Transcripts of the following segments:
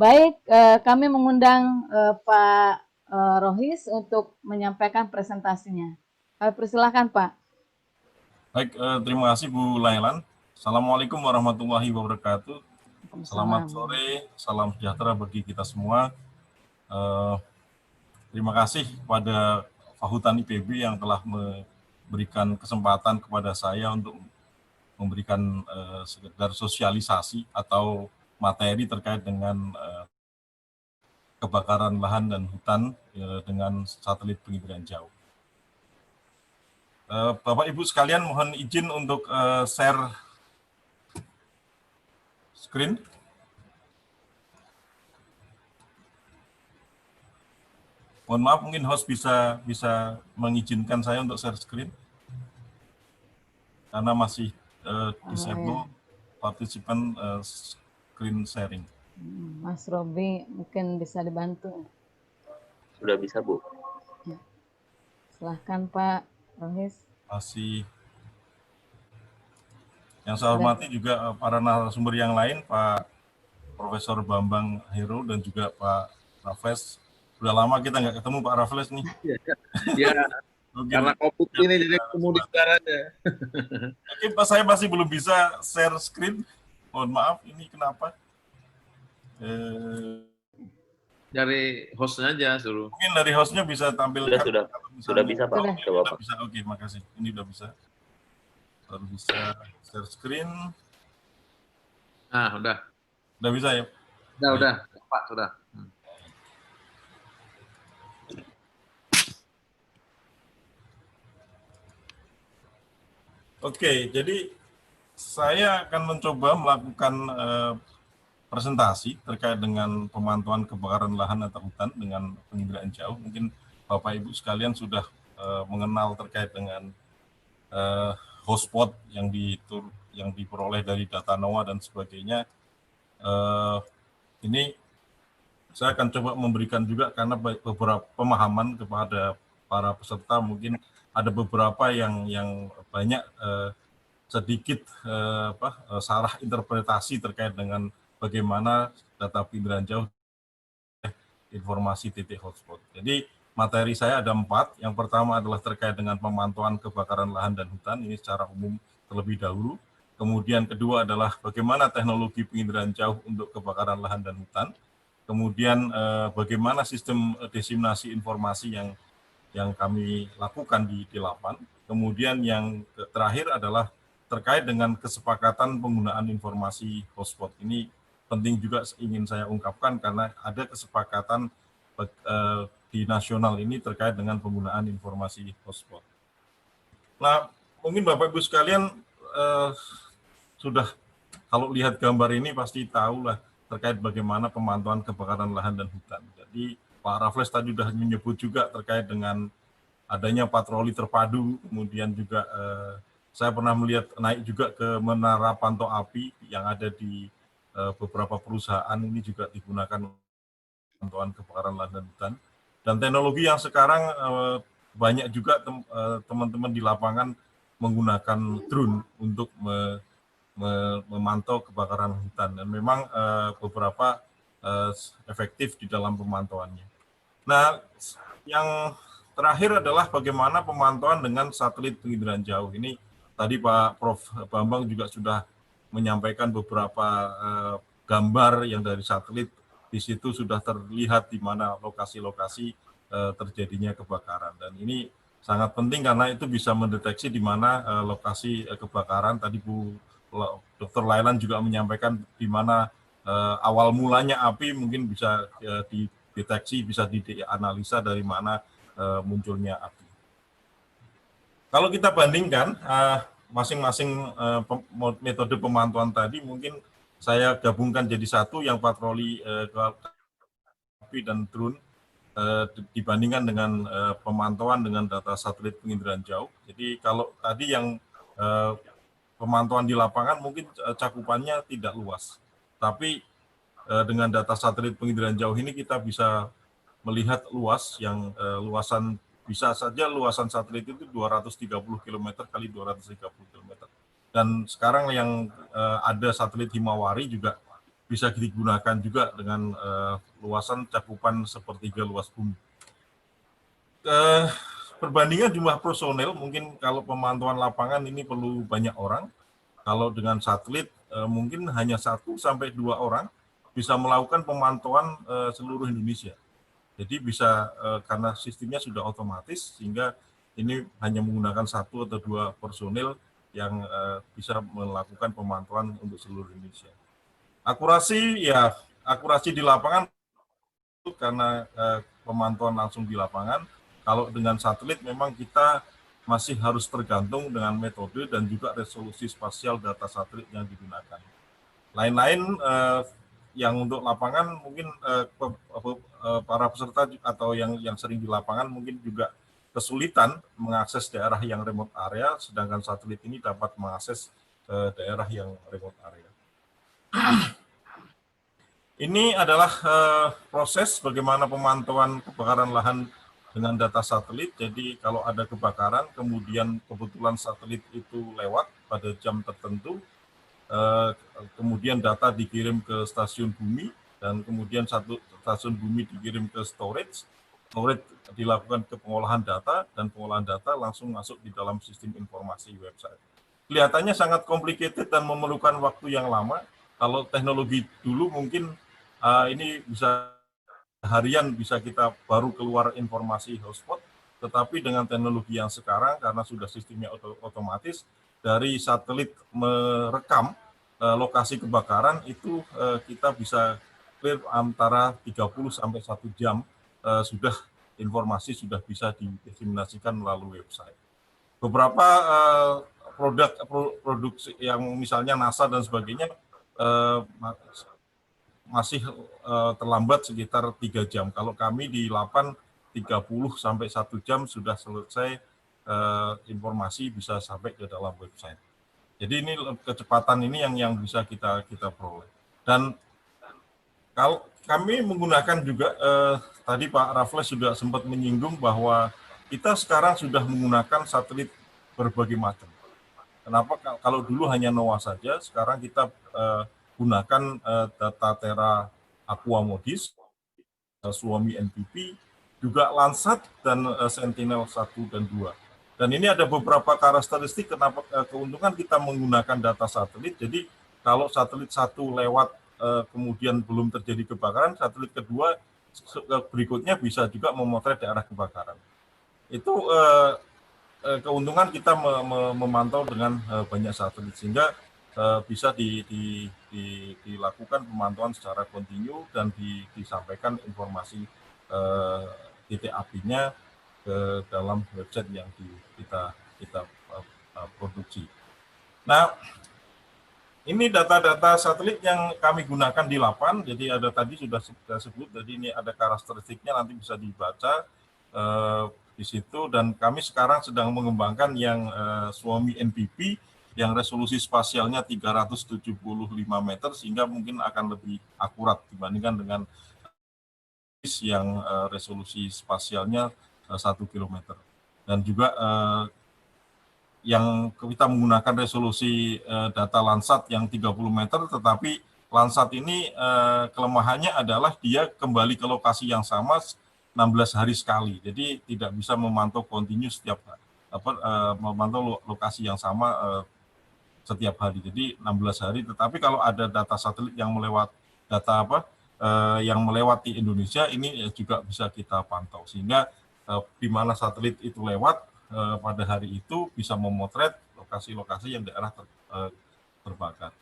Baik, kami mengundang Pak Rohis untuk menyampaikan presentasinya. Persilahkan Pak. Baik, terima kasih Bu Lailan. Assalamualaikum warahmatullahi wabarakatuh. Selamat sore, salam sejahtera bagi kita semua. Terima kasih kepada Fahutan IPB yang telah memberikan kesempatan kepada saya untuk memberikan sekedar sosialisasi atau materi terkait dengan kebakaran lahan dan hutan dengan satelit penginderaan jauh. Bapak Ibu sekalian, mohon izin untuk share screen. Mohon maaf, mungkin host bisa mengizinkan saya untuk share screen karena masih disable participant screen sharing. Mas Robi mungkin bisa dibantu. Sudah bisa, Bu. Silahkan Pak Rohis. Masih. Yang saya hormati juga para narasumber yang lain, Pak Profesor Bambang Heru dan juga Pak Raffles. Sudah lama kita nggak ketemu Pak Raffles nih. Ya, karena COVID ini jadi ketemu di sekarangnya. Oke, Pak, saya masih belum bisa share screen. Mohon maaf, ini kenapa? Dari hostnya aja suruh. Mungkin dari hostnya bisa tampilkan. Sudah bisa Pak. Sudah bisa. Oke, makasih. Ini udah bisa. Baru bisa share screen. Nah, udah. Udah bisa ya? Udah, Pak, sudah. Oke, jadi saya akan mencoba melakukan presentasi terkait dengan pemantauan kebakaran lahan atau hutan dengan penginderaan jauh. Mungkin Bapak Ibu sekalian sudah mengenal terkait dengan hotspot yang diperoleh dari data NOAA dan sebagainya. Ini saya akan coba memberikan juga karena beberapa pemahaman kepada para peserta, mungkin ada beberapa yang banyak sedikit salah interpretasi terkait dengan bagaimana data penginderaan jauh informasi titik hotspot. Jadi materi saya ada 4. Yang pertama adalah terkait dengan pemantauan kebakaran lahan dan hutan, ini secara umum terlebih dahulu. Kemudian kedua adalah bagaimana teknologi penginderaan jauh untuk kebakaran lahan dan hutan. Kemudian bagaimana sistem diseminasi informasi yang kami lakukan di lapan. Kemudian yang terakhir adalah terkait dengan kesepakatan penggunaan informasi hotspot. Ini penting juga ingin saya ungkapkan karena ada kesepakatan di nasional ini terkait dengan penggunaan informasi hotspot. Nah, mungkin Bapak Ibu sekalian sudah kalau lihat gambar ini pasti tahu lah terkait bagaimana pemantauan kebakaran lahan dan hutan. Jadi Pak Raffles tadi sudah menyebut juga terkait dengan adanya patroli terpadu, kemudian juga saya pernah melihat naik juga ke menara pantau api yang ada di beberapa perusahaan, ini juga digunakan pemantauan kebakaran lahan dan hutan. Dan teknologi yang sekarang banyak juga teman-teman di lapangan menggunakan drone untuk memantau kebakaran hutan, dan memang beberapa efektif di dalam pemantauannya. Nah, yang terakhir adalah bagaimana pemantauan dengan satelit penginderaan jauh. Ini tadi Pak Prof. Bambang juga sudah menyampaikan beberapa gambar yang dari satelit. Di situ sudah terlihat di mana lokasi-lokasi terjadinya kebakaran. Dan ini sangat penting karena itu bisa mendeteksi di mana lokasi kebakaran. Tadi Bu Dr. Lailan juga menyampaikan di mana awal mulanya api mungkin bisa dideteksi, bisa dianalisa dari mana munculnya api. Kalau kita bandingkan masing-masing metode pemantauan tadi, mungkin saya gabungkan jadi satu, yang patroli api dan drone dibandingkan dengan pemantauan dengan data satelit penginderaan jauh. Jadi kalau tadi yang pemantauan di lapangan mungkin cakupannya tidak luas, tapi dengan data satelit penginderaan jauh ini kita bisa melihat luas yang luasan, bisa saja luasan satelit itu 230 km kali 230 km. Dan sekarang yang ada satelit Himawari juga bisa digunakan juga dengan luasan cakupan sepertiga luas bumi. Perbandingan jumlah personel, mungkin kalau pemantauan lapangan ini perlu banyak orang. Kalau dengan satelit mungkin hanya 1 sampai 2 orang bisa melakukan pemantauan seluruh Indonesia. Jadi bisa karena sistemnya sudah otomatis sehingga ini hanya menggunakan 1 atau 2 personil yang bisa melakukan pemantauan untuk seluruh Indonesia. Akurasi di lapangan karena pemantauan langsung di lapangan. Kalau dengan satelit memang kita masih harus tergantung dengan metode dan juga resolusi spasial data satelit yang digunakan. Lain-lain yang untuk lapangan mungkin para peserta atau yang sering di lapangan mungkin juga kesulitan mengakses daerah yang remote area, sedangkan satelit ini dapat mengakses daerah yang remote area. Ini adalah proses bagaimana pemantauan kebakaran lahan dengan data satelit. Jadi kalau ada kebakaran, kemudian kebetulan satelit itu lewat pada jam tertentu, kemudian data dikirim ke stasiun bumi, dan kemudian stasiun bumi dikirim ke storage dilakukan ke pengolahan data, dan pengolahan data langsung masuk di dalam sistem informasi website. Kelihatannya sangat complicated dan memerlukan waktu yang lama. Kalau teknologi dulu mungkin ini bisa harian bisa kita baru keluar informasi hotspot, tetapi dengan teknologi yang sekarang karena sudah sistemnya otomatis, dari satelit merekam lokasi kebakaran itu kita bisa clear antara 30 sampai 1 jam sudah informasi sudah bisa didiseminasikan melalui website. Beberapa produk yang misalnya NASA dan sebagainya masih terlambat sekitar 3 jam. Kalau kami di 30 sampai 1 jam sudah selesai informasi bisa sampai ke dalam website. Jadi ini kecepatan ini yang bisa kita peroleh. Dan kalau kami menggunakan juga tadi Pak Raffles sudah sempat menyinggung bahwa kita sekarang sudah menggunakan satelit berbagai macam. Kenapa? Kalau dulu hanya NOAA saja, sekarang kita gunakan data Terra Aqua Modis, Suomi NPP, juga Landsat dan Sentinel-1 dan 2. Dan ini ada beberapa karakteristik kenapa keuntungan kita menggunakan data satelit. Jadi kalau satelit 1 lewat kemudian belum terjadi kebakaran, satelit kedua berikutnya bisa juga memotret daerah kebakaran. Itu keuntungan kita memantau dengan banyak satelit sehingga bisa dilakukan pemantauan secara kontinu dan disampaikan informasi titik apinya ke dalam website yang kita produksi. Nah, ini data-data satelit yang kami gunakan di lapan. Jadi ada tadi sudah sebut. Jadi ini ada karakteristiknya nanti bisa dibaca di situ. Dan kami sekarang sedang mengembangkan yang Suomi NPP yang resolusi spasialnya 375 meter sehingga mungkin akan lebih akurat dibandingkan dengan yang resolusi spasialnya 1 km. Dan juga yang kita menggunakan resolusi data Landsat yang 30 meter, tetapi Landsat ini kelemahannya adalah dia kembali ke lokasi yang sama 16 hari sekali. Jadi tidak bisa memantau kontinu setiap memantau lokasi yang sama setiap hari. Jadi 16 hari, tetapi kalau ada data satelit yang yang melewati Indonesia ini juga bisa kita pantau sehingga di mana satelit itu lewat pada hari itu bisa memotret lokasi-lokasi yang daerah terbakar.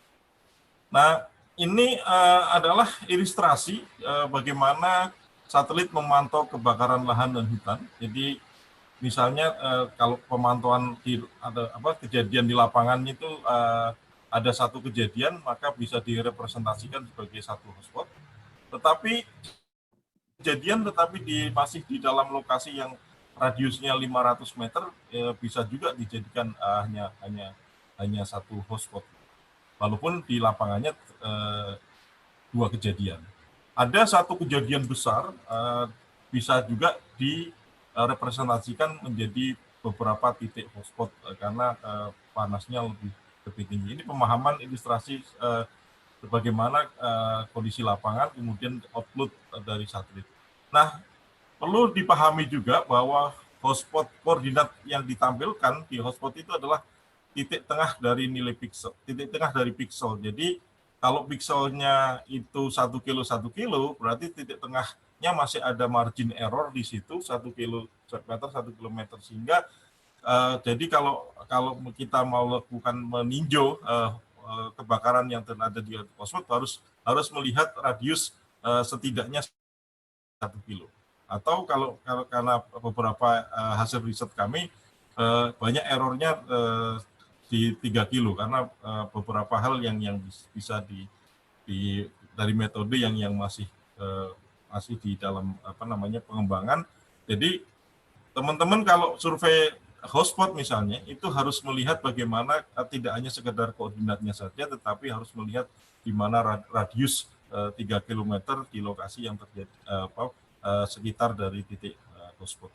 Nah, ini adalah ilustrasi bagaimana satelit memantau kebakaran lahan dan hutan. Jadi misalnya kalau pemantauan kejadian di lapangan itu ada satu kejadian, maka bisa direpresentasikan sebagai satu hotspot. Tetapi kejadian masih di dalam lokasi yang radiusnya 500 meter bisa juga dijadikan hanya satu hotspot. Walaupun di lapangannya 2 kejadian. Ada satu kejadian besar bisa juga direpresentasikan menjadi beberapa titik hotspot karena panasnya lebih tinggi. Ini pemahaman ilustrasi bagaimana kondisi lapangan, kemudian output dari satelit. Nah, perlu dipahami juga bahwa hotspot koordinat yang ditampilkan di hotspot itu adalah titik tengah dari nilai pixel, titik tengah dari pixel. Jadi kalau pixelnya itu 1 kilo, berarti titik tengahnya masih ada margin error di situ 1 kilometer, 1 kilometer, sehingga jadi kalau kita mau lakukan meninjau kebakaran yang terjadi di hotspot harus melihat radius setidaknya 1 kilo. Atau kalau karena beberapa hasil riset kami banyak errornya di 3 kilo karena beberapa hal yang bisa dari metode yang masih di dalam pengembangan. Jadi teman-teman kalau survei hotspot misalnya itu harus melihat bagaimana tidak hanya sekedar koordinatnya saja, tetapi harus melihat di mana radius 3 kilometer di lokasi yang terjadi sekitar dari titik hotspot.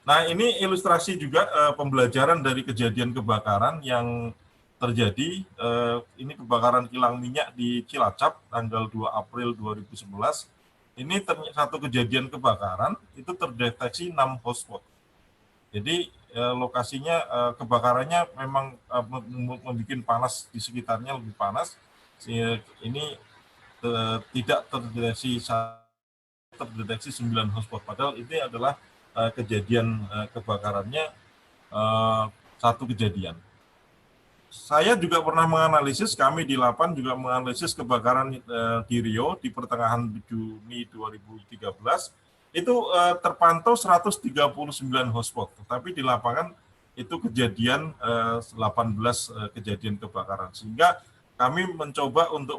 Nah, ini ilustrasi juga pembelajaran dari kejadian kebakaran yang terjadi. Ini kebakaran kilang minyak di Cilacap tanggal 2 April 2011. Ini satu kejadian kebakaran itu terdeteksi 6 hotspot. Jadi lokasinya kebakarannya memang membuat panas di sekitarnya, lebih panas. Ini tidak terdeteksi 9 hotspot, padahal ini adalah kejadian kebakarannya satu kejadian. Saya juga pernah menganalisis, kami di LAPAN juga menganalisis kebakaran di Riau di pertengahan Juni 2013, itu terpantau 139 hotspot, tetapi di lapangan itu kejadian 18 kejadian kebakaran, sehingga kami mencoba untuk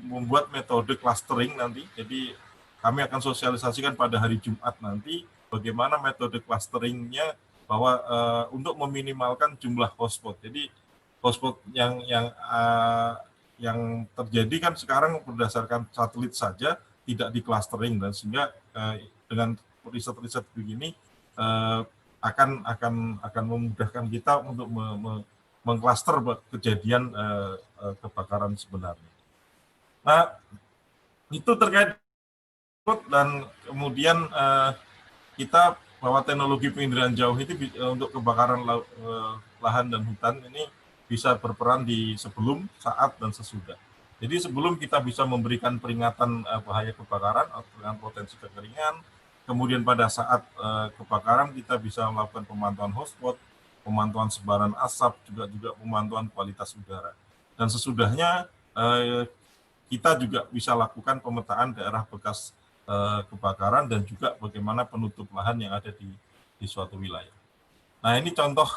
membuat metode clustering nanti. Jadi kami akan sosialisasikan pada hari Jumat nanti bagaimana metode clusteringnya, bahwa untuk meminimalkan jumlah hotspot. Jadi hotspot yang terjadi kan sekarang berdasarkan satelit saja, tidak di clustering, dan sehingga dengan riset-riset begini akan memudahkan kita untuk mengklaster kejadian kebakaran sebenarnya. Nah, itu terkait, dan kemudian kita bahwa teknologi penginderaan jauh itu untuk kebakaran lahan dan hutan ini bisa berperan di sebelum, saat, dan sesudah. Jadi sebelum kita bisa memberikan peringatan bahaya kebakaran dengan potensi kekeringan, kemudian pada saat kebakaran kita bisa melakukan pemantauan hotspot, pemantauan sebaran asap, juga pemantauan kualitas udara. Dan sesudahnya kita juga bisa lakukan pemetaan daerah bekas kebakaran dan juga bagaimana penutup lahan yang ada di suatu wilayah. Nah, ini contoh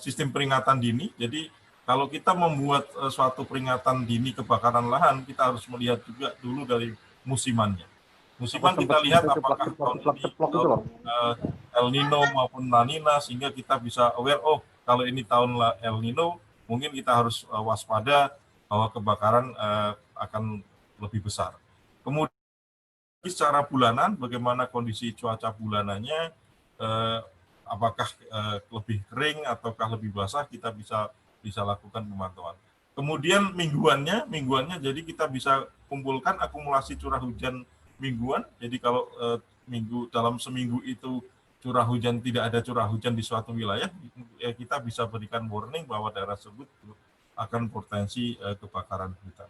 sistem peringatan dini. Jadi kalau kita membuat suatu peringatan dini kebakaran lahan, kita harus melihat juga dulu dari musimannya. Musiman kita lihat apakah tahun ini El Nino maupun La Nina, sehingga kita bisa aware, oh kalau ini tahun El Nino, mungkin kita harus waspada bahwa kebakaran akan lebih besar. Kemudian secara bulanan, bagaimana kondisi cuaca bulanannya, apakah lebih kering ataukah lebih basah, kita bisa lakukan pemantauan. Kemudian mingguannya jadi kita bisa kumpulkan akumulasi curah hujan mingguan. Jadi kalau dalam seminggu itu tidak ada curah hujan di suatu wilayah, kita bisa berikan warning bahwa daerah tersebut akan potensi kebakaran hutan.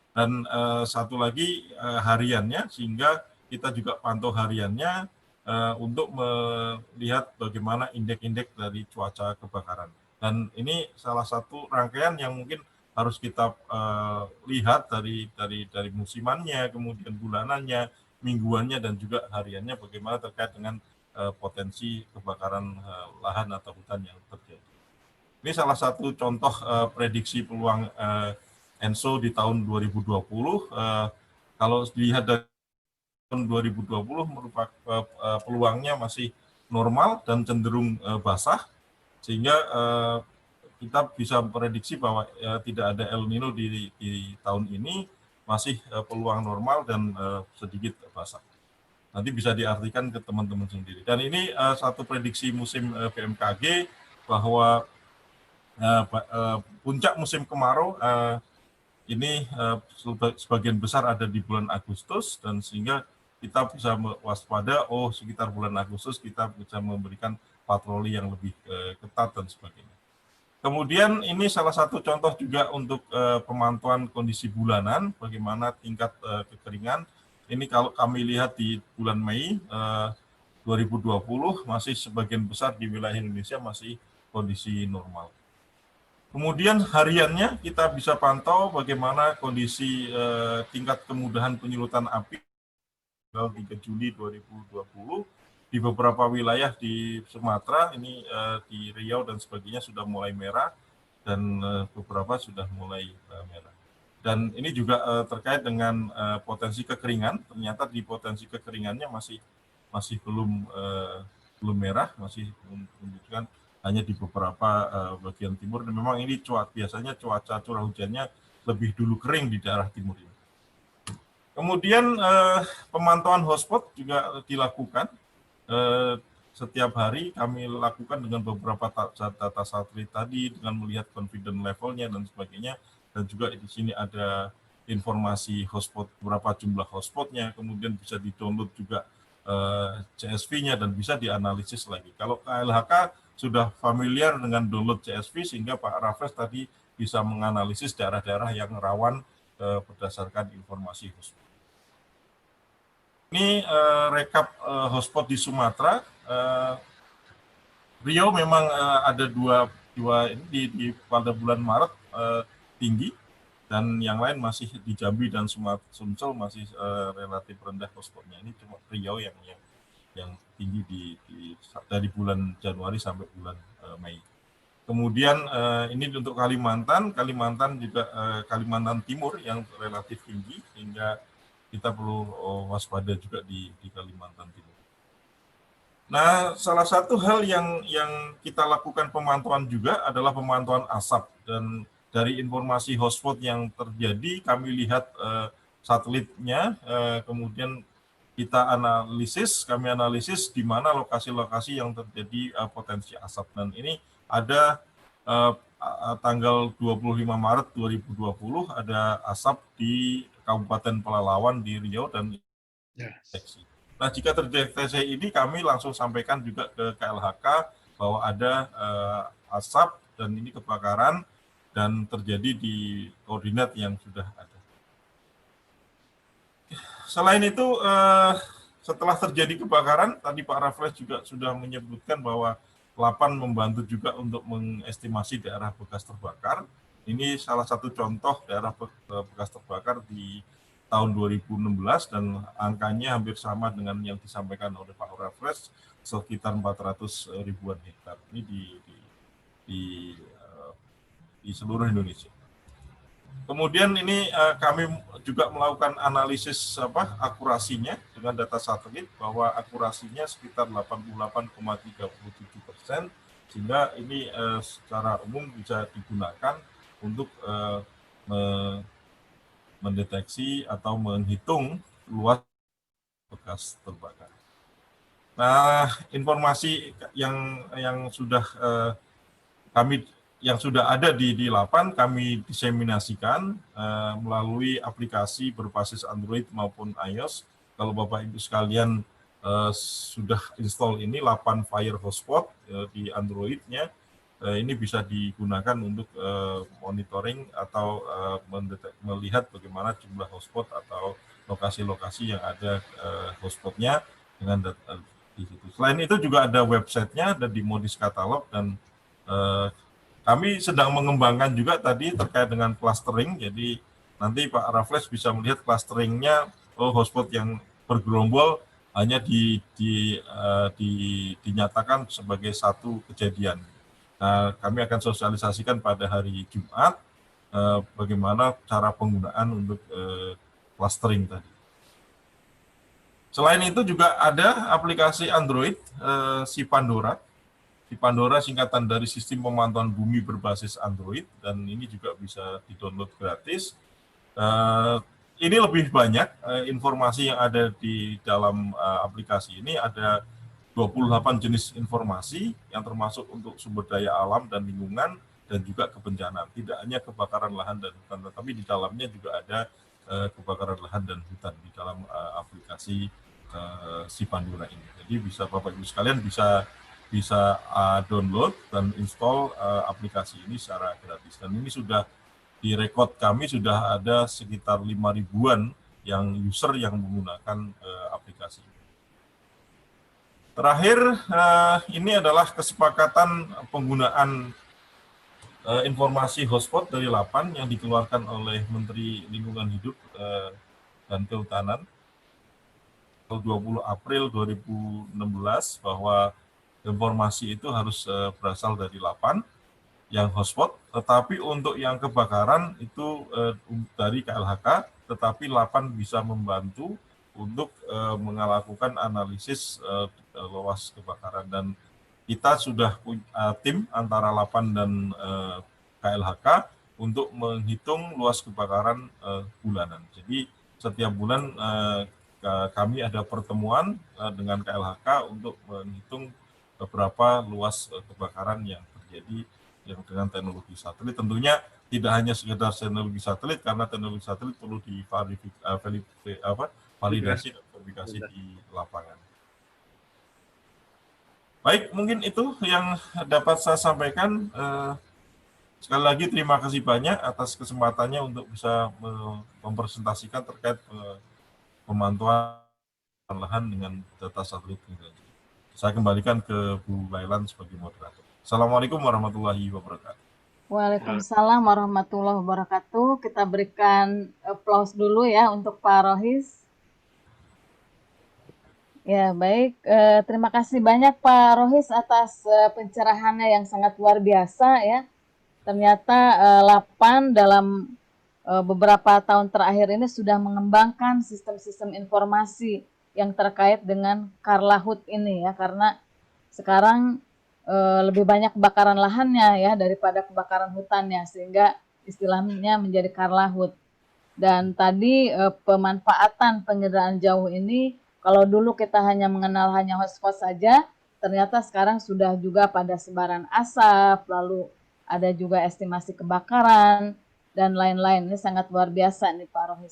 Dan satu lagi hariannya, sehingga kita juga pantau hariannya untuk melihat bagaimana indeks-indeks dari cuaca kebakaran. Dan ini salah satu rangkaian yang mungkin harus kita lihat dari musimannya, kemudian bulanannya, mingguannya, dan juga hariannya, bagaimana terkait dengan potensi kebakaran lahan atau hutan yang terjadi. Ini salah satu contoh prediksi peluang ENSO di tahun 2020. Kalau dilihat dari tahun 2020, merupakan peluangnya masih normal dan cenderung basah, sehingga kita bisa memprediksi bahwa tidak ada El Nino di tahun ini, masih peluang normal dan sedikit basah. Nanti bisa diartikan ke teman-teman sendiri. Dan ini satu prediksi musim BMKG bahwa puncak musim kemarau ini sebagian besar ada di bulan Agustus, dan sehingga kita bisa waspada, sekitar bulan Agustus kita bisa memberikan patroli yang lebih ketat dan sebagainya. Kemudian ini salah satu contoh juga untuk pemantauan kondisi bulanan, bagaimana tingkat kekeringan. Ini kalau kami lihat di bulan Mei 2020, masih sebagian besar di wilayah Indonesia masih kondisi normal. Kemudian hariannya kita bisa pantau bagaimana kondisi tingkat kemudahan penyurutan api tanggal 3 Juli 2020 di beberapa wilayah di Sumatera, ini di Riau dan sebagainya sudah mulai merah, dan beberapa sudah mulai merah. Dan ini juga terkait dengan potensi kekeringan. Ternyata di potensi kekeringannya masih belum merah, masih menunjukkan hanya di beberapa bagian timur. Dan memang ini biasanya cuaca curah hujannya lebih dulu kering di daerah timur ini. Kemudian pemantauan hotspot juga dilakukan. Setiap hari kami lakukan dengan beberapa data satelit tadi, dengan melihat confidence levelnya dan sebagainya. Dan juga di sini ada informasi hotspot, berapa jumlah hotspotnya, kemudian bisa di-download juga CSV-nya dan bisa dianalisis lagi. Kalau KLHK sudah familiar dengan download CSV, sehingga Pak Raffles tadi bisa menganalisis daerah-daerah yang rawan berdasarkan informasi hotspot. Ini rekap hotspot di Sumatera. Riau memang ada dua ini pada bulan Maret tinggi, dan yang lain masih di Jambi dan Sumsel masih relatif rendah hotspotnya. Ini cuma Riau yang tinggi dari bulan Januari sampai bulan Mei. Kemudian ini untuk Kalimantan juga Kalimantan Timur yang relatif tinggi, sehingga kita perlu waspada juga di Kalimantan Timur. Nah, salah satu hal yang kita lakukan pemantauan juga adalah pemantauan asap, dan dari informasi hotspot yang terjadi kami lihat satelitnya, kemudian kami analisis di mana lokasi-lokasi yang terjadi potensi asap. Dan ini ada tanggal 25 Maret 2020 ada asap di Kabupaten Pelalawan di Riau dan deteksi. Nah, jika terdeteksi ini kami langsung sampaikan juga ke KLHK bahwa ada asap dan ini kebakaran dan terjadi di koordinat yang sudah ada. Selain itu, setelah terjadi kebakaran, tadi Pak Raffles juga sudah menyebutkan bahwa LAPAN membantu juga untuk mengestimasi daerah bekas terbakar. Ini salah satu contoh daerah bekas terbakar di tahun 2016, dan angkanya hampir sama dengan yang disampaikan oleh Pak Raffles, sekitar 400 ribuan hektar. Ini di seluruh Indonesia. Kemudian ini kami juga melakukan analisis akurasinya dengan data satelit, bahwa akurasinya sekitar 88,37%, sehingga ini secara umum bisa digunakan untuk mendeteksi atau menghitung luas bekas terbakar. Nah, informasi yang sudah yang sudah ada di LAPAN kami diseminasikan melalui aplikasi berbasis Android maupun iOS. Kalau Bapak Ibu sekalian sudah install ini LAPAN Fire Hotspot di Android-nya, ini bisa digunakan untuk monitoring atau melihat bagaimana jumlah hotspot atau lokasi-lokasi yang ada hotspotnya dengan data di situ. Selain itu juga ada websitenya, ada di Modis Katalog, dan kami sedang mengembangkan juga tadi terkait dengan clustering. Jadi nanti Pak Raffles bisa melihat clusteringnya, hotspot yang bergerombol hanya dinyatakan sebagai satu kejadian. Nah, kami akan sosialisasikan pada hari Jumat bagaimana cara penggunaan untuk clustering tadi. Selain itu juga ada aplikasi Android si Pandora. Di Pandora singkatan dari Sistem Pemantauan Bumi berbasis Android, dan ini juga bisa di-download gratis. Ini lebih banyak informasi yang ada di dalam aplikasi ini. Ada 28 jenis informasi yang termasuk untuk sumber daya alam dan lingkungan, dan juga kebencanaan. Tidak hanya kebakaran lahan dan hutan, tetapi di dalamnya juga ada kebakaran lahan dan hutan di dalam aplikasi si Pandura ini. Jadi bisa Bapak Ibu sekalian bisa download dan install aplikasi ini secara gratis. Dan ini sudah di rekod kami sudah ada sekitar 5 ribuan yang user yang menggunakan aplikasi ini. Terakhir, ini adalah kesepakatan penggunaan informasi hotspot dari LAPAN yang dikeluarkan oleh Menteri Lingkungan Hidup dan Kehutanan 20 April 2016 bahwa informasi itu harus berasal dari LAPAN yang hotspot, tetapi untuk yang kebakaran itu dari KLHK, tetapi LAPAN bisa membantu untuk melakukan analisis luas kebakaran, dan kita sudah punya tim antara LAPAN dan KLHK untuk menghitung luas kebakaran bulanan. Jadi setiap bulan kami ada pertemuan dengan KLHK untuk menghitung beberapa luas kebakaran yang terjadi yang dengan teknologi satelit. Tentunya tidak hanya sekedar teknologi satelit, karena teknologi satelit perlu validasi dan verifikasi di lapangan. Baik, mungkin itu yang dapat saya sampaikan. Sekali lagi terima kasih banyak atas kesempatannya untuk bisa mempresentasikan terkait pemantauan lahan dengan data satelit. Saya kembalikan ke Bu Lailan sebagai moderator. Assalamualaikum warahmatullahi wabarakatuh. Waalaikumsalam warahmatullahi wabarakatuh. Kita berikan applause dulu ya untuk Pak Rohis. Ya, baik. Terima kasih banyak Pak Rohis atas pencerahannya yang sangat luar biasa ya. Ternyata LAPAN dalam beberapa tahun terakhir ini sudah mengembangkan sistem-sistem informasi yang terkait dengan Karlahut ini ya, karena sekarang lebih banyak kebakaran lahannya ya daripada kebakaran hutannya, sehingga istilahnya menjadi Karlahut. Dan tadi pemanfaatan penginderaan jauh ini, kalau dulu kita hanya mengenal hanya hotspot saja, ternyata sekarang sudah juga pada sebaran asap, lalu ada juga estimasi kebakaran, dan lain-lain. Ini sangat luar biasa nih Pak Rohis.